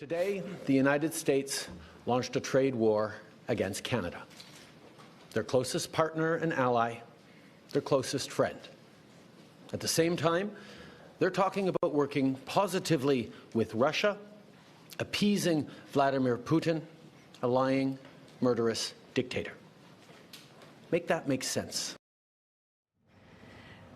Today, the United States launched a trade war against Canada, their closest partner and ally, their closest friend. At the same time, they're talking about working positively with Russia, appeasing Vladimir Putin, a lying, murderous dictator. Make that make sense.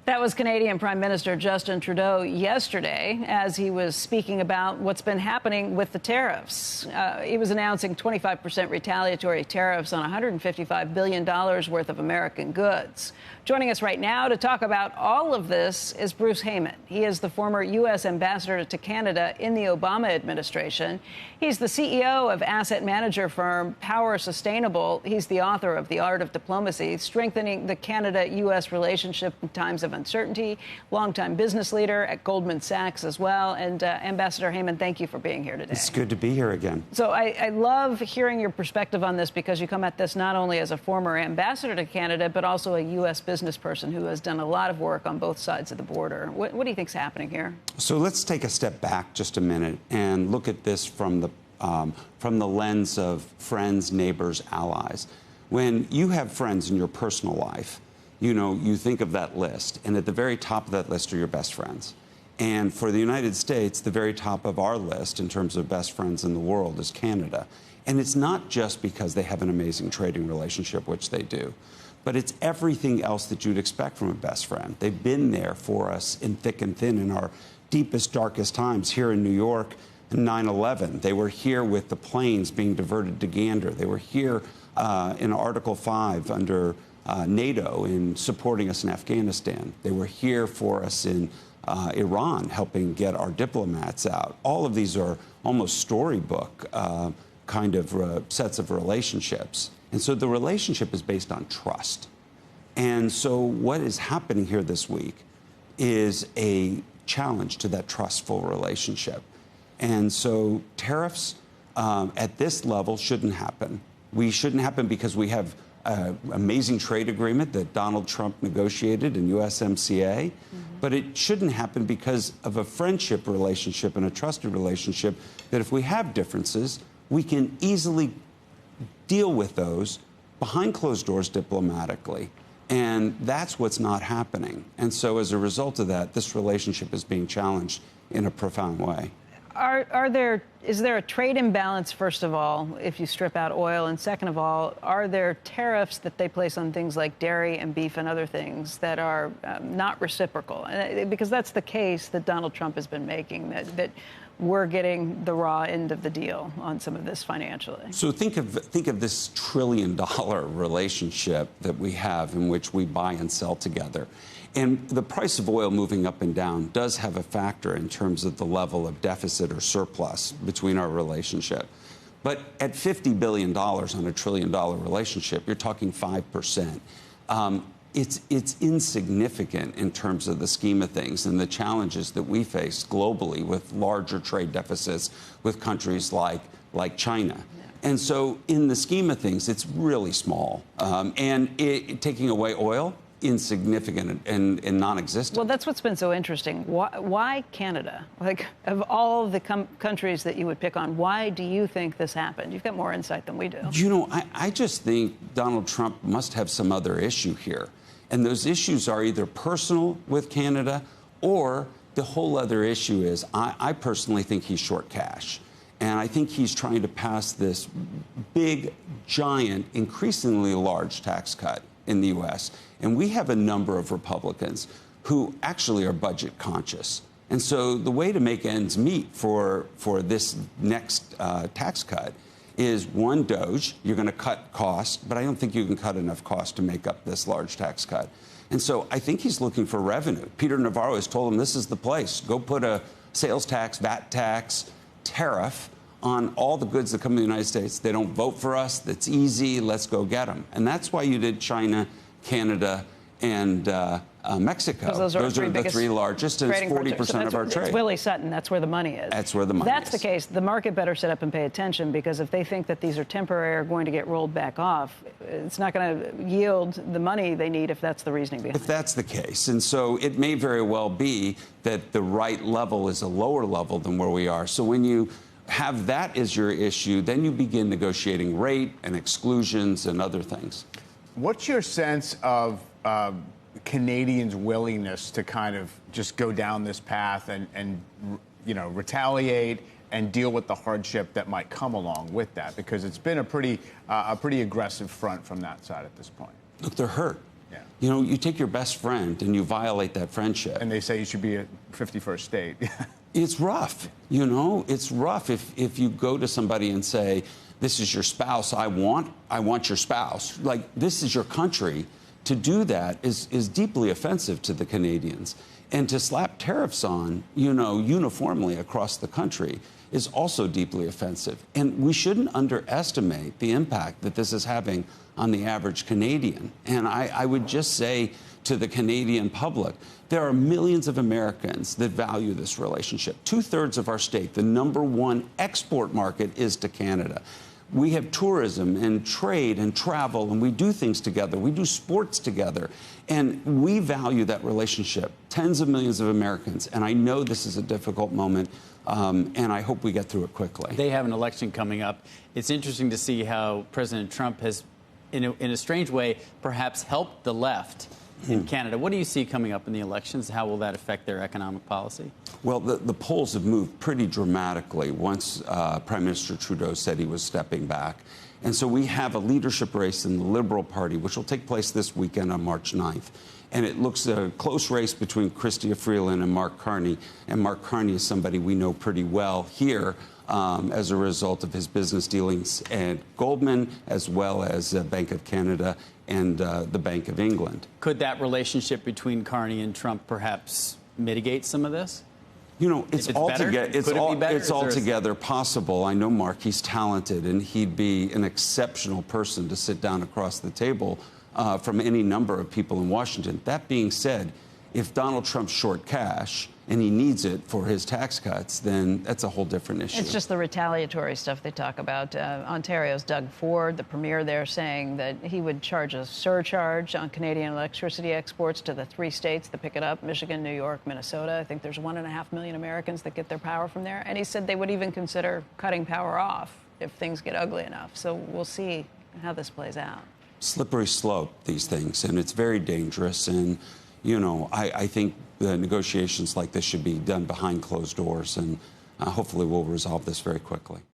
That was Canadian Prime Minister Justin Trudeau yesterday as he was speaking about what's been happening with the tariffs. He was announcing 25% retaliatory tariffs on $155 billion worth of American goods. Joining us right now to talk about all of this is Bruce Heyman. He is the former U.S. ambassador to Canada in the Obama administration. He's the CEO of asset manager firm Power Sustainable. He's the author of The Art of Diplomacy, Strengthening the Canada-U.S. Relationship in Times of Uncertainty, longtime business leader at Goldman Sachs as well. And Ambassador Heyman, thank you for being here today. It's good to be here again. So I love hearing your perspective on this because you come at this not only as a former ambassador to Canada, but also a U.S. business person who has done a lot of work on both sides of the border. What do you think's happening here? So let's take a step back just a minute and look at this from the lens of friends, neighbors, allies. When you have friends in your personal life, you think of that list, and at the very top of that list are your best friends. And for the United States, the very top of our list in terms of best friends in the world is Canada. And it's not just because they have an amazing trading relationship, which they do, but it's everything else that you'd expect from a best friend. They've been there for us in thick and thin in our deepest, darkest times here in New York in 9/11. They were here with the planes being diverted to Gander. They were here in Article 5 under NATO in supporting us in Afghanistan. They were here for us in Iran, helping get our diplomats out. All of these are almost storybook kind of sets of relationships. And so the relationship is based on trust. And so what is happening here this week is a challenge to that trustful relationship. And so tariffs at this level shouldn't happen. We shouldn't happen because we have an amazing trade agreement that Donald Trump negotiated in USMCA. But it shouldn't happen because of a friendship relationship and a trusted relationship that if we have differences, we can easily deal with those behind closed doors diplomatically. And that's what's not happening. And so as a result of that, this relationship is being challenged in a profound way. Is there a trade imbalance, first of all, if you strip out oil? And second of all, are there tariffs that they place on things like dairy and beef and other things that are not reciprocal? Because that's the case that Donald Trump has been making, that we're getting the raw end of the deal on some of this financially. So think of this trillion-dollar relationship that we have in which we buy and sell together. And the price of oil moving up and down does have a factor in terms of the level of deficit or surplus between our relationship. But at $50 billion on a $1 trillion relationship, you're talking 5%. It's insignificant in terms of the scheme of things and the challenges that we face globally with larger trade deficits with countries like China. And so in the scheme of things, it's really small. Taking away oil, insignificant and non-existent. Well, that's what's been so interesting. Why Canada? Like, of all the countries that you would pick on, why do you think this happened? You've got more insight than we do. I just think Donald Trump must have some other issue here. And those issues are either personal with Canada or the whole other issue is I personally think he's short cash. And I think he's trying to pass this big, giant, increasingly large tax cut in the U.S. And we have a number of Republicans who actually are budget conscious. And so the way to make ends meet for this next tax cut is one, DOGE, you're going to cut costs, but I don't think you can cut enough costs to make up this large tax cut. And so I think he's looking for revenue. Peter Navarro has told him this is the place. Go put a sales tax, VAT tax, tariff on all the goods that come to the United States. They don't vote for us. That's easy. Let's go get them. And that's why you did China, Canada, and Mexico. Those are the three largest, and it's 40% of our trade. It's Willie Sutton. That's where the money is. That's where the money is. That's the case. The market better sit up and pay attention, because if they think that these are temporary or going to get rolled back off, it's not going to yield the money they need if that's the reasoning behind it. If that's the case. And so it may very well be that the right level is a lower level than where we are. So when you have that as your issue, then you begin negotiating rate and exclusions and other things. What's your sense of Canadians' willingness to kind of just go down this path and retaliate and deal with the hardship that might come along with that? Because it's been a pretty aggressive front from that side at this point. Look, they're hurt. Yeah. You know, you take your best friend and you violate that friendship. And they say you should be a 51st state. It's rough. You know, it's rough if you go to somebody and say, this is your spouse, I want your spouse. Like, this is your country. To do that is deeply offensive to the Canadians. And to slap tariffs on, uniformly across the country is also deeply offensive. And we shouldn't underestimate the impact that this is having on the average Canadian. And I would just say to the Canadian public, there are millions of Americans that value this relationship. 2/3 of our state, the #1 export market, is to Canada. We have tourism and trade and travel, and we do things together. We do sports together. And we value that relationship, tens of millions of Americans. And I know this is a difficult moment, and I hope we get through it quickly. They have an election coming up. It's interesting to see how President Trump has, in a strange way, perhaps helped the left in Canada. What do you see coming up in the elections? How will that affect their economic policy? Well, the polls have moved pretty dramatically once Prime Minister Trudeau said he was stepping back. And so we have a leadership race in the Liberal Party, which will take place this weekend on March 9th. And it looks a close race between Chrystia Freeland and Mark Carney. And Mark Carney is somebody we know pretty well here as a result of his business dealings at Goldman, as well as Bank of Canada and the Bank of England. Could that relationship between Carney and Trump perhaps mitigate some of this? You know, it's altogether it possible. I know Mark, he's talented, and he'd be an exceptional person to sit down across the table from any number of people in Washington. That being said, if Donald Trump's short cash and he needs it for his tax cuts, then that's a whole different issue. It's just the retaliatory stuff they talk about. Ontario's Doug Ford, the premier there, saying that he would charge a surcharge on Canadian electricity exports to the 3 states that pick it up: Michigan, New York, Minnesota. I think there's 1.5 million Americans that get their power from there. And he said they would even consider cutting power off if things get ugly enough. So we'll see how this plays out. Slippery slope, these things, and it's very dangerous. And I think the negotiations like this should be done behind closed doors, and hopefully we'll resolve this very quickly.